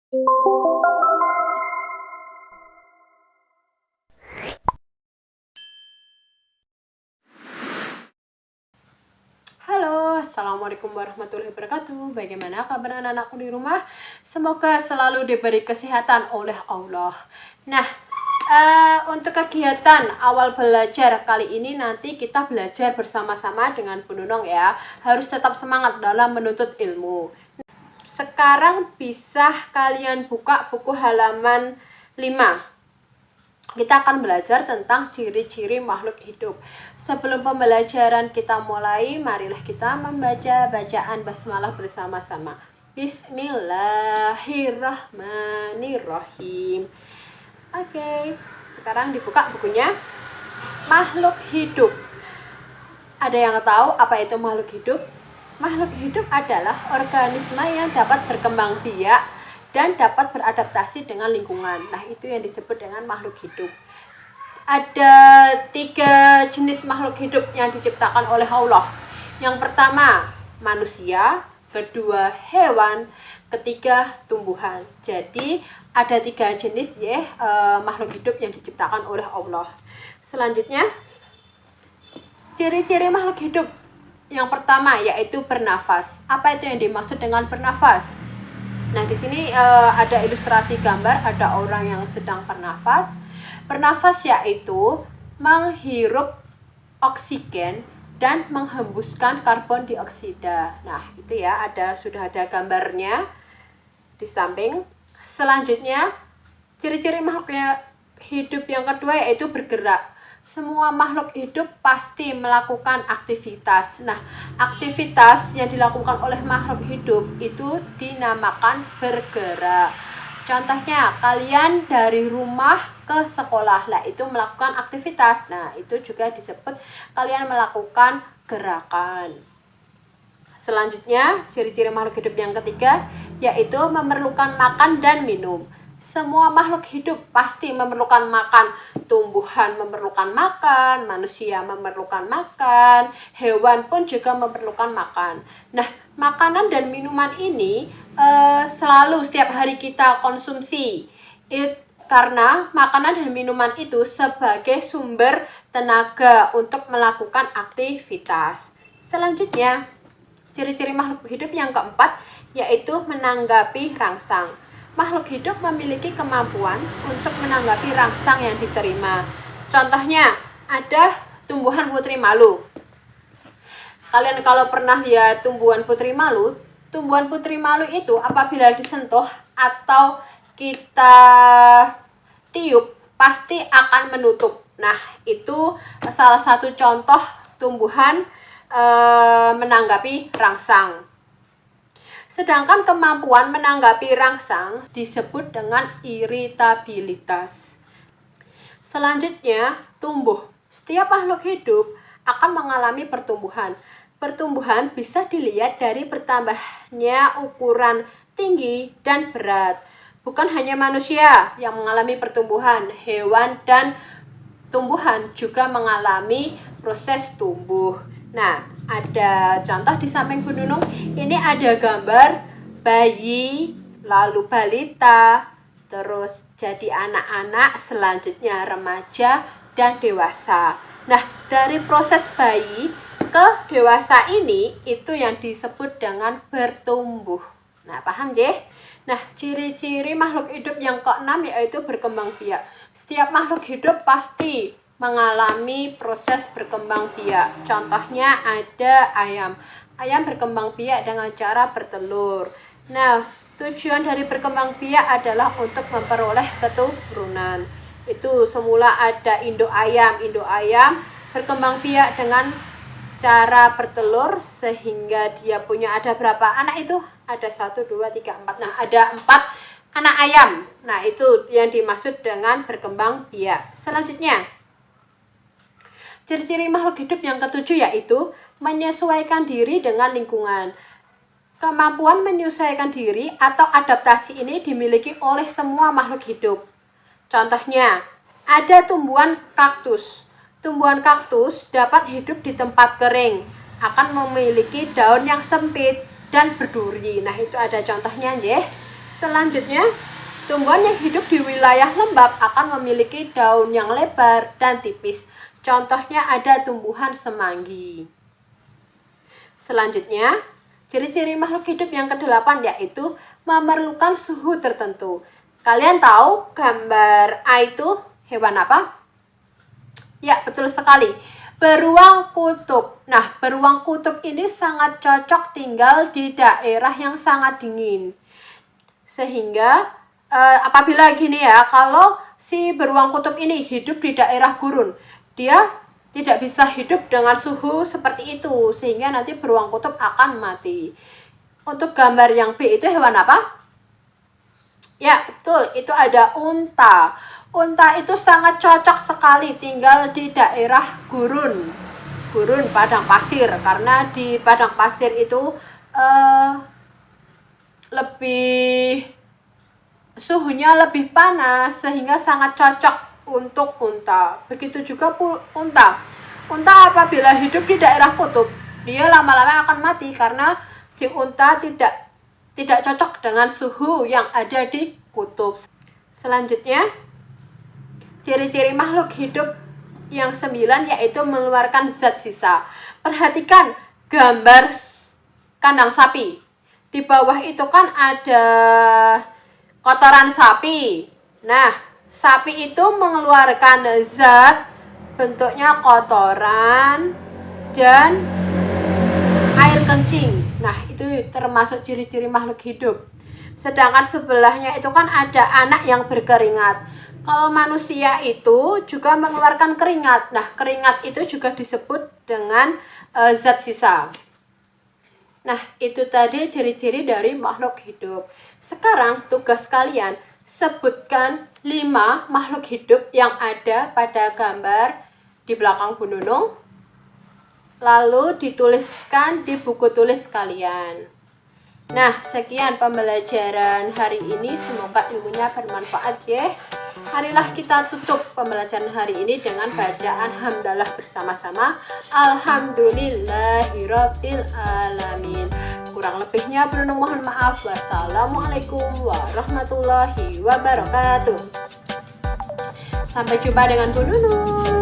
Halo, Assalamualaikum warahmatullahi wabarakatuh. Bagaimana kabar anak-anakku di rumah? Semoga selalu diberi kesehatan oleh Allah. Nah, untuk kegiatan awal belajar kali ini nanti kita belajar bersama-sama dengan Bu Nunung ya. Harus tetap semangat dalam menuntut ilmu. Sekarang bisa kalian buka buku halaman 5. Kita akan belajar tentang ciri-ciri makhluk hidup. Sebelum pembelajaran kita mulai, marilah kita membaca bacaan basmalah bersama-sama. Bismillahirrahmanirrahim. Oke, sekarang dibuka bukunya. Makhluk hidup. Ada yang tahu apa itu makhluk hidup? Makhluk hidup adalah organisme yang dapat berkembang biak dan dapat beradaptasi dengan lingkungan. Nah, itu yang disebut dengan makhluk hidup. Ada 3 jenis makhluk hidup yang diciptakan oleh Allah. Yang pertama, manusia, kedua, hewan, ketiga, tumbuhan. Jadi, ada 3 jenis makhluk hidup yang diciptakan oleh Allah. Selanjutnya, ciri-ciri makhluk hidup. Yang pertama yaitu bernafas. Apa itu yang dimaksud dengan bernafas? Nah, di sini ada ilustrasi gambar, ada orang yang sedang bernafas. Bernafas yaitu menghirup oksigen dan menghembuskan karbon dioksida. Nah, itu ya, sudah ada gambarnya di samping. Selanjutnya, ciri-ciri makhluk hidup yang kedua yaitu bergerak. Semua makhluk hidup pasti melakukan aktivitas. Nah, aktivitas yang dilakukan oleh makhluk hidup itu dinamakan bergerak. Contohnya, kalian dari rumah ke sekolah, lah itu melakukan aktivitas. Nah, itu juga disebut kalian melakukan gerakan. Selanjutnya, ciri-ciri makhluk hidup yang ketiga yaitu memerlukan makan dan minum. Semua makhluk hidup pasti memerlukan makan. Tumbuhan memerlukan makan, manusia memerlukan makan, hewan pun juga memerlukan makan. Nah, makanan dan minuman ini selalu setiap hari kita konsumsi. Karena makanan dan minuman itu sebagai sumber tenaga untuk melakukan aktivitas. Selanjutnya, ciri-ciri makhluk hidup yang keempat yaitu menanggapi rangsang. Makhluk hidup memiliki kemampuan untuk menanggapi rangsang yang diterima. Contohnya, ada tumbuhan putri malu. Kalian kalau pernah lihat tumbuhan putri malu itu apabila disentuh atau kita tiup, pasti akan menutup. Nah, itu salah satu contoh tumbuhan menanggapi rangsang. Sedangkan kemampuan menanggapi rangsang disebut dengan iritabilitas. Selanjutnya, tumbuh. Setiap makhluk hidup akan mengalami pertumbuhan. Pertumbuhan bisa dilihat dari bertambahnya ukuran tinggi dan berat. Bukan hanya manusia yang mengalami pertumbuhan, hewan dan tumbuhan juga mengalami proses tumbuh. Nah, ada contoh di samping Bu Nunung. Ini ada gambar bayi, lalu balita, terus jadi anak-anak, selanjutnya remaja dan dewasa. Nah, dari proses bayi ke dewasa ini itu yang disebut dengan bertumbuh. Nah, paham ya? Nah, ciri-ciri makhluk hidup yang keenam yaitu berkembang biak. Setiap makhluk hidup pasti mengalami proses berkembang biak. Contohnya ada ayam. Ayam berkembang biak dengan cara bertelur. Nah, tujuan dari berkembang biak adalah untuk memperoleh keturunan. Itu semula ada induk ayam. Induk ayam berkembang biak dengan cara bertelur sehingga dia punya ada berapa anak itu? Ada 1, 2, 3, 4. Nah, ada 4 anak ayam. Nah, itu yang dimaksud dengan berkembang biak. Selanjutnya, ciri-ciri makhluk hidup yang ketujuh yaitu menyesuaikan diri dengan lingkungan. Kemampuan menyesuaikan diri atau adaptasi ini dimiliki oleh semua makhluk hidup. Contohnya, ada tumbuhan kaktus. Tumbuhan kaktus dapat hidup di tempat kering, akan memiliki daun yang sempit dan berduri. Nah, itu ada contohnya, nggih. Selanjutnya, tumbuhan yang hidup di wilayah lembab akan memiliki daun yang lebar dan tipis. Contohnya ada tumbuhan semanggi. Selanjutnya, ciri-ciri makhluk hidup yang ke-8 yaitu memerlukan suhu tertentu. Kalian tahu gambar A itu hewan apa? Ya, betul sekali. Beruang kutub. Nah, beruang kutub ini sangat cocok tinggal di daerah yang sangat dingin. Sehingga apabila gini ya, kalau si beruang kutub ini hidup di daerah gurun, dia tidak bisa hidup dengan suhu seperti itu, sehingga nanti beruang kutub akan mati. Untuk gambar yang B itu hewan apa? Ya, betul, itu ada unta. Unta itu sangat cocok sekali tinggal di daerah gurun padang pasir, karena di padang pasir itu suhunya lebih panas, sehingga sangat cocok untuk unta. Begitu juga unta. Unta apabila hidup di daerah kutub, dia lama-lama akan mati karena si unta tidak cocok dengan suhu yang ada di kutub. Selanjutnya, ciri-ciri makhluk hidup yang 9 yaitu mengeluarkan zat sisa. Perhatikan gambar kandang sapi. Di bawah itu kan ada kotoran sapi. Nah, sapi itu mengeluarkan zat bentuknya kotoran dan air kencing. Nah, itu termasuk ciri-ciri makhluk hidup. Sedangkan sebelahnya itu kan ada anak yang berkeringat. Kalau manusia itu juga mengeluarkan keringat. Nah, keringat itu juga disebut dengan zat sisa. Nah, itu tadi ciri-ciri dari makhluk hidup. Sekarang tugas kalian, sebutkan 5 makhluk hidup yang ada pada gambar di belakang Bu Nunung. Lalu dituliskan di buku tulis kalian. Nah, sekian pembelajaran hari ini. Semoga ilmunya bermanfaat ya. Marilah kita tutup pembelajaran hari ini dengan bacaan hamdalah bersama-sama. Alhamdulillahirabbil alamin. Kurang lebihnya Bruno mohon maaf. Wassalamualaikum warahmatullahi wabarakatuh. Sampai jumpa dengan Bu Nunung.